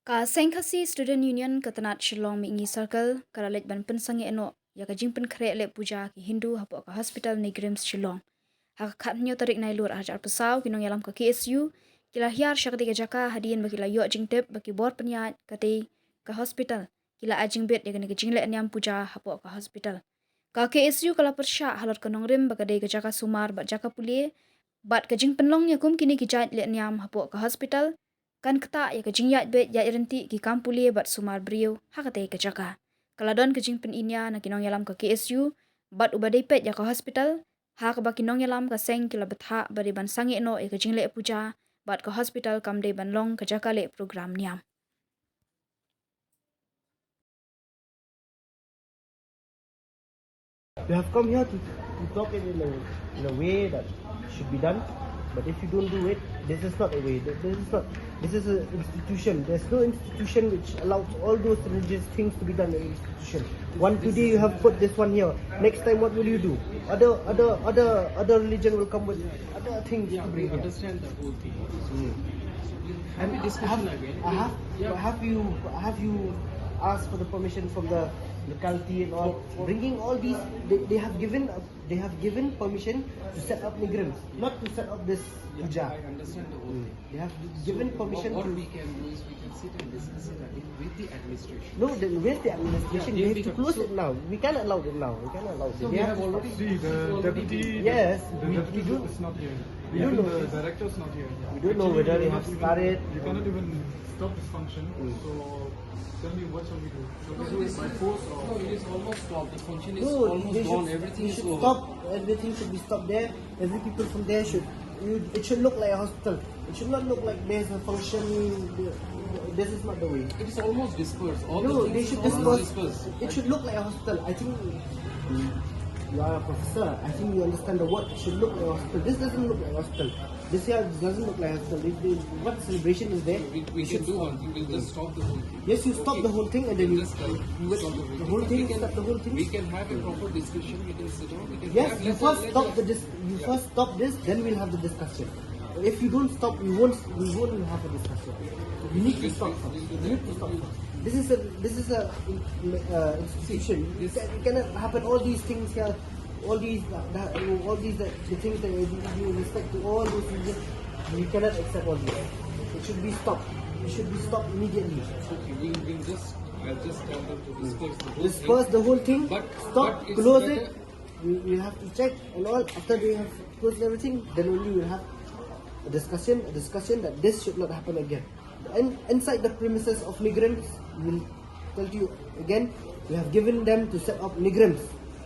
Ka Sengkhasi Student Union Katanat Shillong Mingi Circle Karalet Ban Pensangi Eno Yaka Jingpen Kre Le Puja Ki Hindu Hapo Ka Hospital Neigrihms Shillong Haka Khat Nyo Tarik Nailur Ajar Pesau Kinong Yalam Ka KSU Kila Hiar Syakati Ka Jaka Hadian Baki La Yo Jingtep Baki Bor Penyat Kati Ka Hospital Kila Ajing Bet Yaka Nika Jingle Nyam Puja Hapo Ka Hospital Ka KSU Kala Persya Halot Kanong Rim Bakade Ka Jaka Sumar Bat Jaka Pulie Bat Ka Jing Penlong Yakum Kini Ki Jait Le Nyam Hapo Ka Hospital kan kata ya kejing yat bet yat renti ki kampuli bat Sumar brio hakate ke Jaka kaladon kejing pen inya na kinong yalam ke KSU bat ubadai pet ya ke hospital ha ke bakinong yalam ke seng kila betha bari ban sangi no ya kejing le Puja bat ke hospital kamde ban long ke Jaka le program niam. You have come here to talk in a way that should be done, but if you don't do it, this is not a way. This is an institution. There's no institution which allows all those religious things to be done in an institution. One today you have put this one here. Next time what will you do? Other religion will come with other things to bring. Understand the whole thing. And have you asked for the permission from the locality and all? Bringing all these, they have given permission to set up Neigrihms, not to set up this Puja. I understand the whole thing. They have given permission. What to, we can do is we can sit and discuss it with the administration. no, then where's the administration? Yeah, we have to close it now. We cannot allow it now. We cannot allow it. So They we have already See, the deputy, Yes, the we deputy do. is not here. We don't Even know. the director is not here. We don't know whether they have started. You cannot even stop this function. So tell me, what shall we do? Shall we do it by force No, or? it is almost stopped. The function is No, almost they gone. should, Everything they is should over. stop. Everything should be stopped there. Every people from there should. It should look like a hospital. It should not look like there's a function. This is not the way. It is almost dispersed. All No, the they things should is almost disperse. dispersed. It should look like a hospital. I think you are a professor. I think you understand the word. It should look like a hospital. This doesn't look like a hospital. This here doesn't look like a hospital. What celebration is there? We can do one thing. We'll just stop the whole thing. Yes, you stop the whole thing and then you Just stop stop the whole thing. We can, Stop the whole thing. we can have a proper discussion. We can sit down. We can Yes, have, you first stop the you first stop this, then we'll have the discussion. If you don't stop, we won't have a discussion. You need to stop first. You need to stop first. This is a institution. It cannot happen. All these things here, all these the things that you respect to all those things. We cannot accept all this. It should be stopped. It should be stopped immediately. Okay, we'll just, I'll just tell them to disperse the whole Disperse thing. the whole thing. But Stop. it's Close better- it. We have to check and all. After they have closed everything, then only we'll have a discussion that this should not happen again. And inside the premises of Neigrihms, we'll tell you again, we have given them to set up Neigrihms,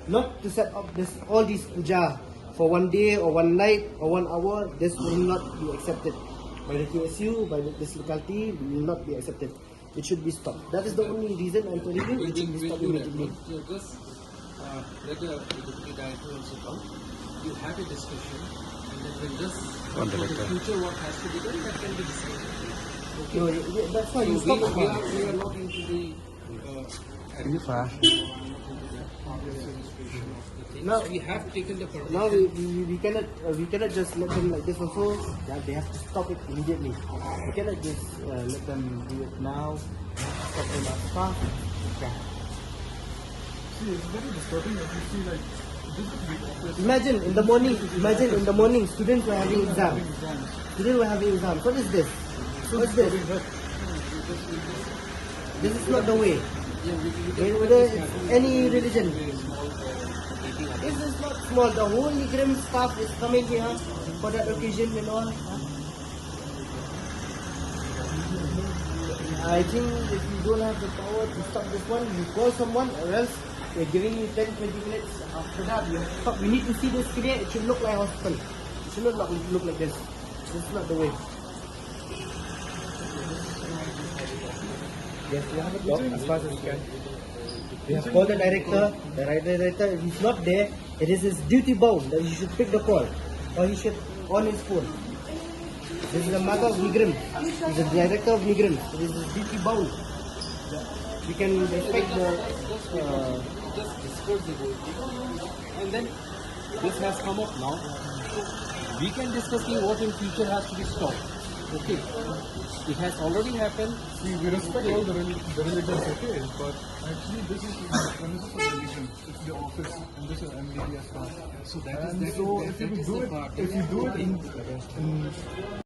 not to set up all these puja for one day or one night or 1 hour. This will not be accepted by the KSU, by this locality. It will not be accepted. It should be stopped. That is the only reason I'm telling you. It should be stopped We'll do that. immediately. So just let the deputy director also come. You have a discussion, and then we'll just for the future what has to be done that can be decided. Okay. No, that's why you So stop it we now. are not into the administration of the things. Now- We have taken the permission. Now we cannot just let them like this also. Yeah, they have to stop it immediately. We cannot just let them do it now. Stop them as fast. Yeah. See, it's very disturbing that you see like this is big office. Imagine in the morning, students were having exams. Students were having exams. What is this? What's this? This is not the way. Whether it's any religion. This is not small. The whole Neigrihms staff is coming here for that occasion and all. I think if you don't have the power to stop this one, you call someone or else we're giving you 10-20 minutes after that. You stop. We need to see this clear. It should look like a hospital. It should not look like this. This is not the way. Yes, we have a talk as fast as we can. We have called the director. The director, if he's not there, it is his duty bound that he should pick the call or he should on his phone. This is the matter of Neigrihms. He's the director of Neigrihms. It is his duty bound. We can respect the. Just discuss the whole thing, and then this has come up now. We can discuss what in future has to be stopped. Okay. It has already happened. See, we respect all the religions, okay, but actually this is the premises of religion. It's the office, and this is MDBS part. So And so if you do it, if you do it in